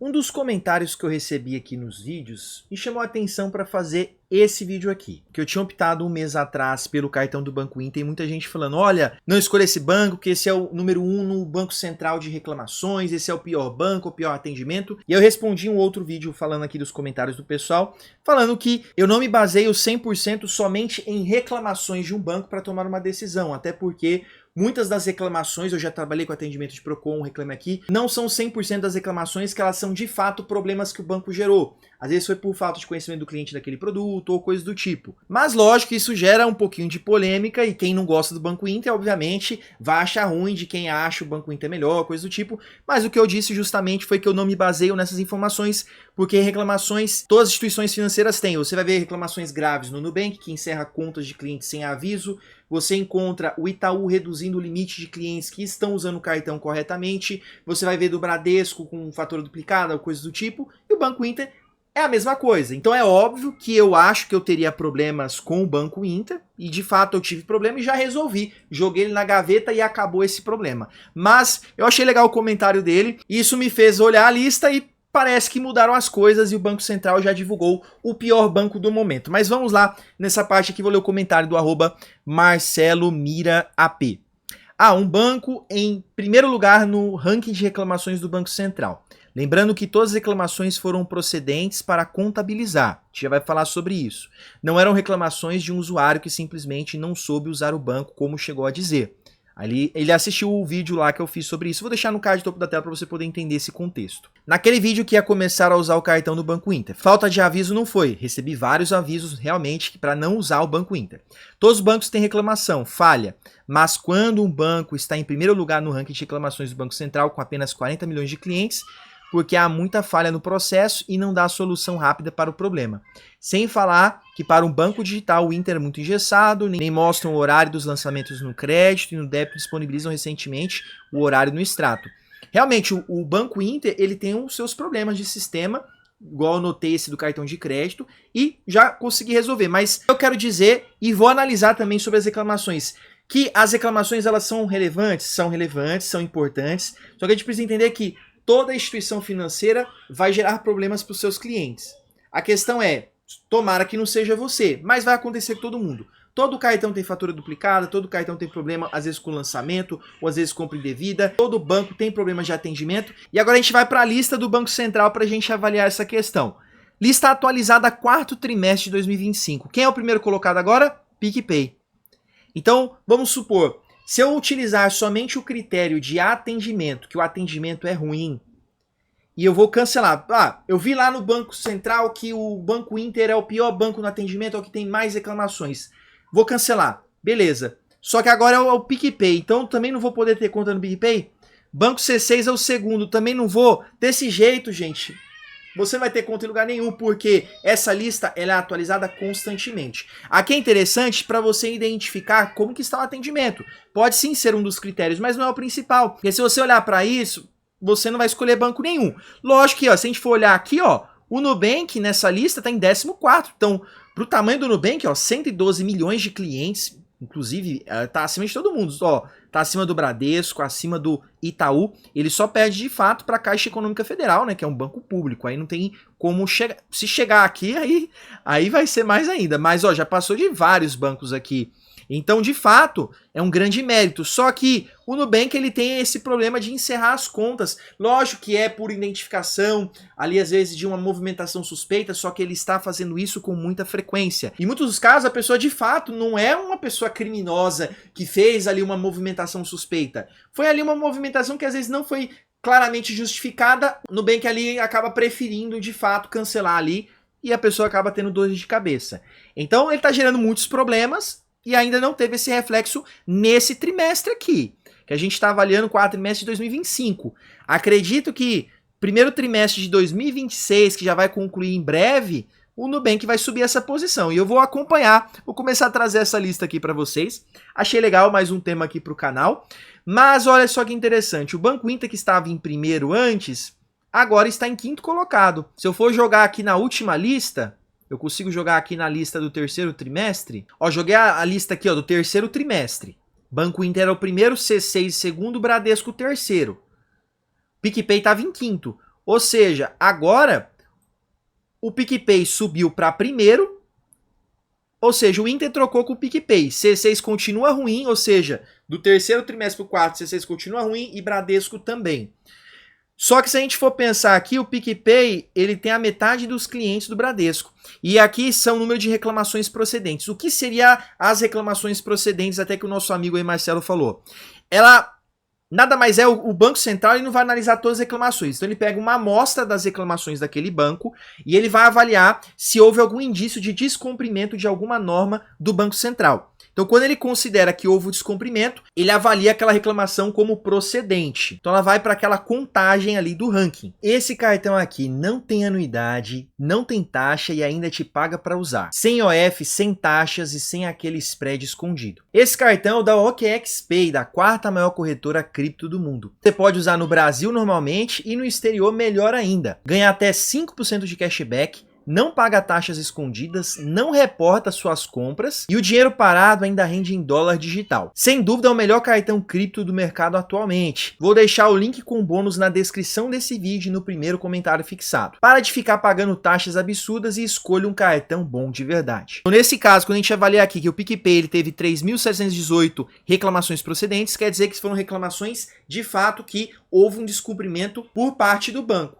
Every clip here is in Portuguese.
Um dos comentários que eu recebi aqui nos vídeos me chamou a atenção para fazer esse vídeo aqui. Que eu tinha optado um mês atrás pelo cartão do Banco Inter e muita gente falando, olha, não escolha esse banco, que esse é o número 1 no Banco Central de reclamações, esse é o pior banco, o pior atendimento. E eu respondi um outro vídeo falando aqui dos comentários do pessoal, falando que eu não me baseio 100% somente em reclamações de um banco para tomar uma decisão, até porque muitas das reclamações, eu já trabalhei com atendimento de Procon, Reclame Aqui, não são 100% das reclamações que elas são de fato problemas que o banco gerou. Às vezes foi por falta de conhecimento do cliente daquele produto ou coisa do tipo. Mas lógico que isso gera um pouquinho de polêmica e quem não gosta do Banco Inter, obviamente, vai achar ruim de quem acha o Banco Inter melhor, coisa do tipo. Mas o que eu disse justamente foi que eu não me baseio nessas informações, porque reclamações todas as instituições financeiras têm. Você vai ver reclamações graves no Nubank, que encerra contas de clientes sem aviso. Você encontra o Itaú reduzindo o limite de clientes que estão usando o cartão corretamente. Você vai ver do Bradesco com fatura duplicada ou coisa do tipo. E o Banco Inter é a mesma coisa. Então é óbvio que eu acho que eu teria problemas com o Banco Inter. E de fato eu tive problema e já resolvi. Joguei ele na gaveta e acabou esse problema. Mas eu achei legal o comentário dele. E isso me fez olhar a lista e parece que mudaram as coisas e o Banco Central já divulgou o pior banco do momento. Mas vamos lá, nessa parte aqui vou ler o comentário do @MarceloMiraAP. Um banco em primeiro lugar no ranking de reclamações do Banco Central. Lembrando que todas as reclamações foram procedentes para contabilizar. A gente já vai falar sobre isso. Não eram reclamações de um usuário que simplesmente não soube usar o banco como chegou a dizer. Ele assistiu o vídeo lá que eu fiz sobre isso. Vou deixar no card topo da tela para você poder entender esse contexto. Naquele vídeo que ia começar a usar o cartão do Banco Inter. Falta de aviso não foi. Recebi vários avisos realmente para não usar o Banco Inter. Todos os bancos têm reclamação, falha. Mas quando um banco está em primeiro lugar no ranking de reclamações do Banco Central com apenas 40 milhões de clientes, porque há muita falha no processo e não dá solução rápida para o problema. Sem falar que para um banco digital o Inter é muito engessado, nem mostram o horário dos lançamentos no crédito e no débito disponibilizam recentemente o horário no extrato. Realmente, o Banco Inter ele tem os seus problemas de sistema, igual eu notei esse do cartão de crédito, e já consegui resolver. Mas eu quero dizer, e vou analisar também sobre as reclamações, que as reclamações elas são relevantes, são importantes, só que a gente precisa entender que toda instituição financeira vai gerar problemas para os seus clientes. A questão é, tomara que não seja você, mas vai acontecer com todo mundo. Todo cartão tem fatura duplicada, todo cartão tem problema, às vezes com lançamento, ou às vezes compra indevida, todo banco tem problemas de atendimento. E agora a gente vai para a lista do Banco Central para a gente avaliar essa questão. Lista atualizada quarto trimestre de 2025. Quem é o primeiro colocado agora? PicPay. Então, vamos supor, se eu utilizar somente o critério de atendimento, que o atendimento é ruim, e eu vou cancelar. Eu vi lá no Banco Central que o Banco Inter é o pior banco no atendimento, é o que tem mais reclamações. Vou cancelar. Beleza. Só que agora é o PicPay, então também não vou poder ter conta no PicPay? Banco C6 é o segundo, também não vou. Desse jeito, gente, você não vai ter conta em lugar nenhum, porque essa lista ela é atualizada constantemente. Aqui é interessante para você identificar como que está o atendimento. Pode sim ser um dos critérios, mas não é o principal. Porque se você olhar para isso, você não vai escolher banco nenhum. Lógico que, se a gente for olhar aqui, o Nubank nessa lista está em 14º. Então, para o tamanho do Nubank, 112 milhões de clientes, inclusive, está acima de todo mundo. Está acima do Bradesco, acima do Itaú. Ele só perde de fato para a Caixa Econômica Federal, né, que é um banco público. Aí não tem como chegar. Se chegar aqui, aí vai ser mais ainda. Mas já passou de vários bancos aqui. Então, de fato, é um grande mérito. Só que o Nubank ele tem esse problema de encerrar as contas. Lógico que é por identificação, ali às vezes de uma movimentação suspeita, só que ele está fazendo isso com muita frequência. Em muitos dos casos, a pessoa de fato não é uma pessoa criminosa que fez ali uma movimentação suspeita. Foi ali uma movimentação que às vezes não foi claramente justificada. O Nubank ali acaba preferindo de fato cancelar ali e a pessoa acaba tendo dor de cabeça. Então ele está gerando muitos problemas. E ainda não teve esse reflexo nesse trimestre aqui, que a gente está avaliando o quarto trimestre de 2025. Acredito que primeiro trimestre de 2026, que já vai concluir em breve, o Nubank vai subir essa posição. E eu vou acompanhar, vou começar a trazer essa lista aqui para vocês. Achei legal, mais um tema aqui para o canal. Mas olha só que interessante, o Banco Inter que estava em primeiro antes, agora está em quinto colocado. Se eu for jogar aqui na última lista... Eu consigo jogar aqui na lista do terceiro trimestre. Joguei a lista aqui do terceiro trimestre. Banco Inter é o primeiro, C6 segundo, Bradesco o terceiro. PicPay estava em quinto. Ou seja, agora o PicPay subiu para primeiro, ou seja, o Inter trocou com o PicPay. C6 continua ruim, ou seja, do terceiro trimestre para o quarto, C6 continua ruim e Bradesco também. Só que se a gente for pensar aqui, o PicPay ele tem a metade dos clientes do Bradesco. E aqui são o número de reclamações procedentes. O que seria as reclamações procedentes, até que o nosso amigo aí Marcelo falou? Ela nada mais é, o Banco Central ele não vai analisar todas as reclamações. Então ele pega uma amostra das reclamações daquele banco e ele vai avaliar se houve algum indício de descumprimento de alguma norma do Banco Central. Então, quando ele considera que houve o descumprimento, ele avalia aquela reclamação como procedente. Então, ela vai para aquela contagem ali do ranking. Esse cartão aqui não tem anuidade, não tem taxa e ainda te paga para usar. Sem OF, sem taxas e sem aquele spread escondido. Esse cartão é o da OKEx-Pay, da quarta maior corretora cripto do mundo. Você pode usar no Brasil normalmente e no exterior melhor ainda. Ganha até 5% de cashback. Não paga taxas escondidas, não reporta suas compras e o dinheiro parado ainda rende em dólar digital. Sem dúvida é o melhor cartão cripto do mercado atualmente. Vou deixar o link com bônus na descrição desse vídeo e no primeiro comentário fixado. Para de ficar pagando taxas absurdas e escolha um cartão bom de verdade. Então, nesse caso, quando a gente avaliar aqui que o PicPay ele teve 3.718 reclamações procedentes, quer dizer que foram reclamações de fato que houve um descumprimento por parte do banco.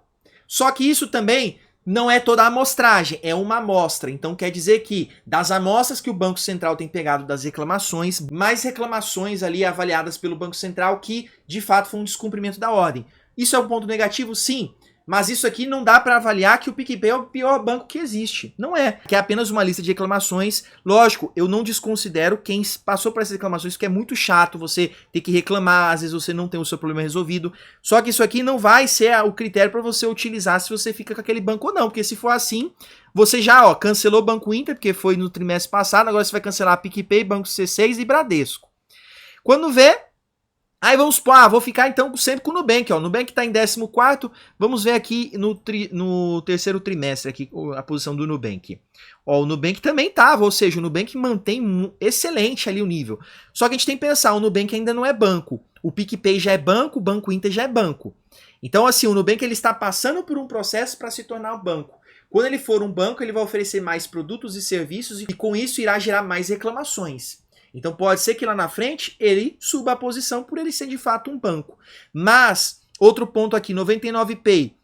Só que isso também não é toda a amostragem, é uma amostra. Então quer dizer que das amostras que o Banco Central tem pegado das reclamações, mais reclamações ali avaliadas pelo Banco Central que de fato foi um descumprimento da ordem. Isso é um ponto negativo? Sim. Mas isso aqui não dá para avaliar que o PicPay é o pior banco que existe. Não é. Que é apenas uma lista de reclamações. Lógico, eu não desconsidero quem passou por essas reclamações, porque é muito chato você ter que reclamar, às vezes você não tem o seu problema resolvido. Só que isso aqui não vai ser o critério para você utilizar se você fica com aquele banco ou não. Porque se for assim, você já cancelou o Banco Inter, porque foi no trimestre passado, agora você vai cancelar PicPay, Banco C6 e Bradesco. Quando vê... Aí vamos supor, vou ficar então sempre com o Nubank, ó. O Nubank está em 14º, vamos ver aqui no terceiro trimestre aqui a posição do Nubank. Ó, o Nubank também estava, ou seja, o Nubank mantém excelente ali o nível. Só que a gente tem que pensar, o Nubank ainda não é banco. O PicPay já é banco, o Banco Inter já é banco. Então assim, o Nubank ele está passando por um processo para se tornar um banco. Quando ele for um banco, ele vai oferecer mais produtos e serviços e com isso irá gerar mais reclamações. Então pode ser que lá na frente ele suba a posição por ele ser de fato um banco. Mas, outro ponto aqui, 99Pay.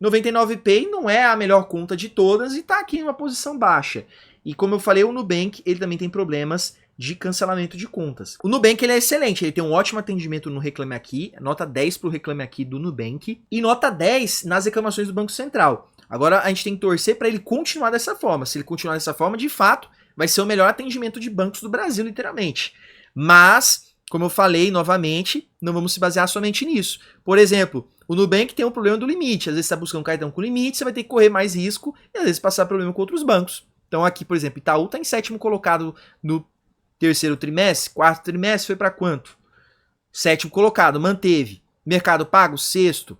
99Pay não é a melhor conta de todas e está aqui em uma posição baixa. E como eu falei, o Nubank ele também tem problemas de cancelamento de contas. O Nubank ele é excelente, ele tem um ótimo atendimento no Reclame Aqui, nota 10 para o Reclame Aqui do Nubank e nota 10 nas reclamações do Banco Central. Agora a gente tem que torcer para ele continuar dessa forma. Se ele continuar dessa forma, de fato, vai ser o melhor atendimento de bancos do Brasil, literalmente. Mas, como eu falei novamente, não vamos se basear somente nisso. Por exemplo, o Nubank tem um problema do limite. Às vezes você está buscando um cartão com limite, você vai ter que correr mais risco e às vezes passar problema com outros bancos. Então aqui, por exemplo, Itaú está em 7º colocado no terceiro trimestre. Quarto trimestre foi para quanto? 7º colocado, manteve. Mercado Pago, 6º.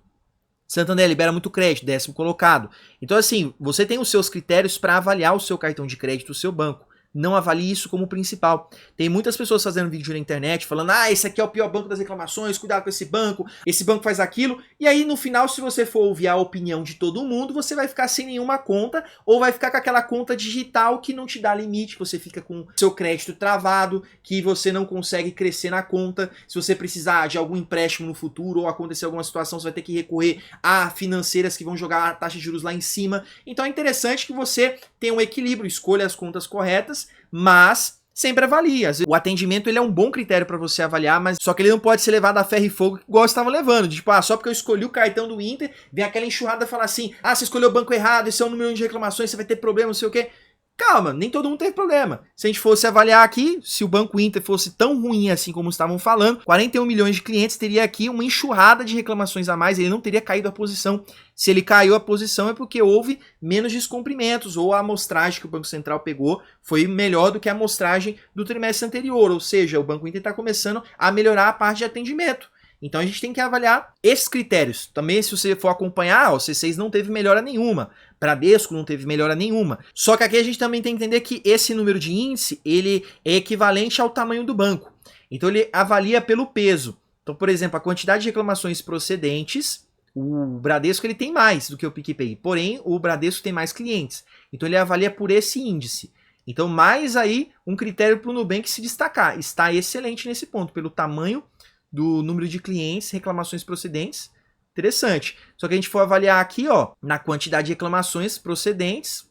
Santander libera muito crédito, 10º colocado. Então assim, você tem os seus critérios para avaliar o seu cartão de crédito, o seu banco. Não avalie isso como principal. Tem muitas pessoas fazendo vídeo na internet falando, esse aqui é o pior banco das reclamações, cuidado com esse banco faz aquilo. E aí no final, se você for ouvir a opinião de todo mundo, você vai ficar sem nenhuma conta ou vai ficar com aquela conta digital que não te dá limite, que você fica com seu crédito travado, que você não consegue crescer na conta. Se você precisar de algum empréstimo no futuro ou acontecer alguma situação, você vai ter que recorrer a financeiras que vão jogar a taxa de juros lá em cima. Então é interessante que você tenha um equilíbrio, escolha as contas corretas, mas sempre avalia. O atendimento ele é um bom critério para você avaliar, mas só que ele não pode ser levado a ferro e fogo igual estavam levando. Tipo, só porque eu escolhi o cartão do Inter, vem aquela enxurrada e fala assim, você escolheu o banco errado, esse é um número de reclamações, você vai ter problema, não sei o quê. Calma, nem todo mundo teve problema. Se a gente fosse avaliar aqui, se o Banco Inter fosse tão ruim assim como estavam falando, 41 milhões de clientes teria aqui uma enxurrada de reclamações a mais, ele não teria caído a posição. Se ele caiu a posição é porque houve menos descumprimentos, ou a amostragem que o Banco Central pegou foi melhor do que a amostragem do trimestre anterior, ou seja, o Banco Inter está começando a melhorar a parte de atendimento. Então a gente tem que avaliar esses critérios. Também se você for acompanhar, o C6 não teve melhora nenhuma. Bradesco não teve melhora nenhuma. Só que aqui a gente também tem que entender que esse número de índice, ele é equivalente ao tamanho do banco. Então ele avalia pelo peso. Então, por exemplo, a quantidade de reclamações procedentes O Bradesco ele tem mais do que o PicPay, porém o Bradesco tem mais clientes. Então ele avalia por esse índice. Então mais aí um critério para o Nubank se destacar. Está excelente nesse ponto, pelo tamanho do número de clientes, reclamações procedentes. Interessante. Só que a gente for avaliar aqui, ó, na quantidade de reclamações procedentes,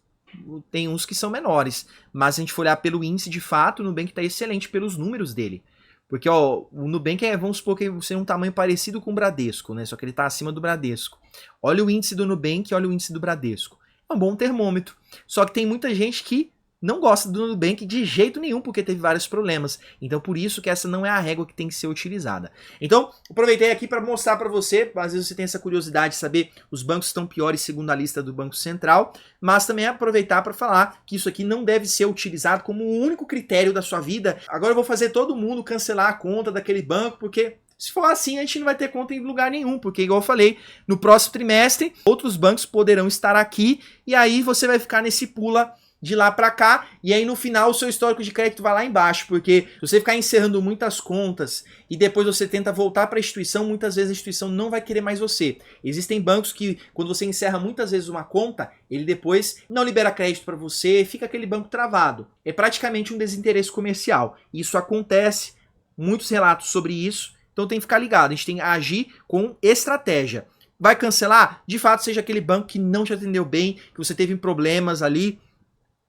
tem uns que são menores. Mas se a gente for olhar pelo índice de fato, o Nubank está excelente pelos números dele. Porque ó, o Nubank vamos supor que seja um tamanho parecido com o Bradesco, né? Só que ele está acima do Bradesco. Olha o índice do Nubank, olha o índice do Bradesco. É um bom termômetro. Só que tem muita gente que não gosta do Nubank de jeito nenhum, porque teve vários problemas. Então, por isso que essa não é a régua que tem que ser utilizada. Então, aproveitei aqui para mostrar para você, às vezes você tem essa curiosidade de saber os bancos estão piores segundo a lista do Banco Central, mas também aproveitar para falar que isso aqui não deve ser utilizado como o único critério da sua vida. Agora eu vou fazer todo mundo cancelar a conta daquele banco, porque se for assim, a gente não vai ter conta em lugar nenhum, porque igual eu falei, no próximo trimestre, outros bancos poderão estar aqui, e aí você vai ficar nesse pula de lá para cá, e aí no final o seu histórico de crédito vai lá embaixo, porque se você ficar encerrando muitas contas e depois você tenta voltar para a instituição, muitas vezes a instituição não vai querer mais você. Existem bancos que, quando você encerra muitas vezes uma conta, ele depois não libera crédito para você, fica aquele banco travado. É praticamente um desinteresse comercial. Isso acontece, muitos relatos sobre isso, então tem que ficar ligado, a gente tem que agir com estratégia. Vai cancelar? De fato, seja aquele banco que não te atendeu bem, que você teve problemas ali.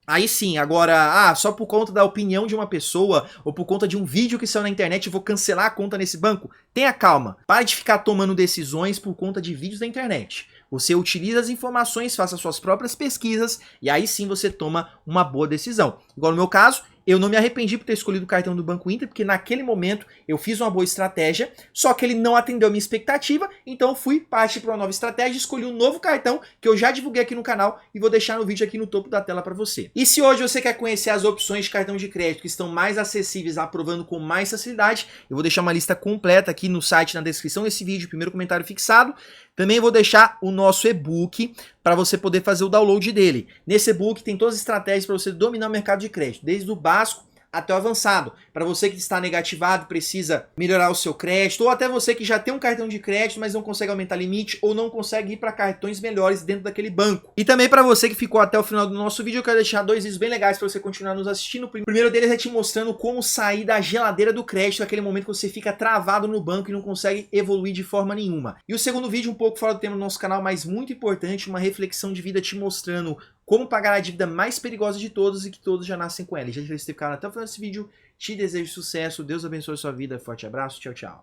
Aí sim, agora, só por conta da opinião de uma pessoa ou por conta de um vídeo que saiu na internet eu vou cancelar a conta nesse banco? Tenha calma, pare de ficar tomando decisões por conta de vídeos da internet. Você utiliza as informações, faça suas próprias pesquisas e aí sim você toma uma boa decisão. Igual no meu caso, eu não me arrependi por ter escolhido o cartão do Banco Inter, porque naquele momento eu fiz uma boa estratégia, só que ele não atendeu a minha expectativa, então eu fui partir para uma nova estratégia, escolhi um novo cartão que eu já divulguei aqui no canal e vou deixar no vídeo aqui no topo da tela para você. E se hoje você quer conhecer as opções de cartão de crédito que estão mais acessíveis, aprovando com mais facilidade, eu vou deixar uma lista completa aqui no site, na descrição desse vídeo, primeiro comentário fixado. Também vou deixar o nosso e-book para você poder fazer o download dele. Nesse e-book tem todas as estratégias para você dominar o mercado de crédito, desde o básico até o avançado. Para você que está negativado, precisa melhorar o seu crédito, ou até você que já tem um cartão de crédito, mas não consegue aumentar limite, ou não consegue ir para cartões melhores dentro daquele banco. E também para você que ficou até o final do nosso vídeo, eu quero deixar dois vídeos bem legais para você continuar nos assistindo. O primeiro deles é te mostrando como sair da geladeira do crédito, naquele momento que você fica travado no banco e não consegue evoluir de forma nenhuma. E o segundo vídeo, um pouco fora do tema do nosso canal, mas muito importante, uma reflexão de vida te mostrando como pagar a dívida mais perigosa de todos e que todos já nascem com ela. E já que vocês ficaram até o final desse vídeo, te desejo sucesso, Deus abençoe a sua vida, forte abraço, tchau, tchau.